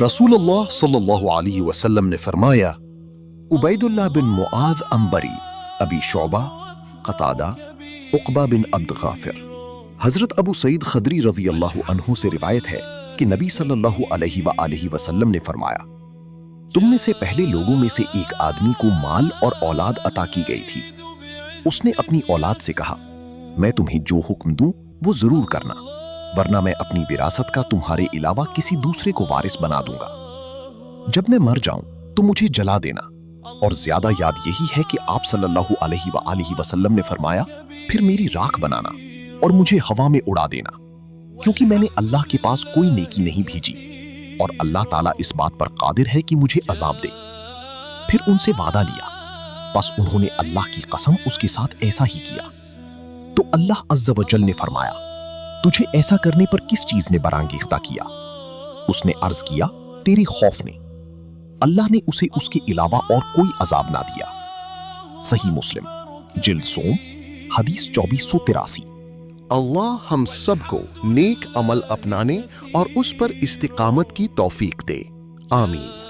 رسول اللہ صلی اللہ علیہ وسلم نے فرمایا، عبید اللہ بن معاذ عنبری، ابی شعبہ، قتادہ، عقبہ بن عبد غافر۔ حضرت ابو سعید خدری رضی اللہ عنہ سے روایت ہے کہ نبی صلی اللہ علیہ وآلہ وسلم نے فرمایا، تم میں سے پہلے لوگوں میں سے ایک آدمی کو مال اور اولاد عطا کی گئی تھی۔ اس نے اپنی اولاد سے کہا، میں تمہیں جو حکم دوں وہ ضرور کرنا، ورنہ میں اپنی وراثت کا تمہارے علاوہ کسی دوسرے کو وارث بنا دوں گا۔ جب میں مر جاؤں تو مجھے جلا دینا۔ اور زیادہ یاد یہی ہے کہ آپ صلی اللہ علیہ وآلہ وسلم نے فرمایا، پھر میری راکھ بنانا اور مجھے ہوا میں اڑا دینا، کیونکہ میں نے اللہ کے پاس کوئی نیکی نہیں بھیجی اور اللہ تعالیٰ اس بات پر قادر ہے کہ مجھے عذاب دے۔ پھر ان سے وعدہ لیا، بس انہوں نے اللہ کی قسم اس کے ساتھ ایسا ہی کیا۔ تو اللہ عز و جل نے فرمایا، تجھے ایسا کرنے پر کس چیز نے برانگیختہ کیا؟ اس نے عرض کیا، تیرے خوف نے۔ اللہ نے اسے اس کے علاوہ اور کوئی عذاب نہ دیا۔ صحیح مسلم جلد سوم حدیث 2483۔ اللہ ہم سب کو نیک عمل اپنانے اور اس پر استقامت کی توفیق دے، آمین۔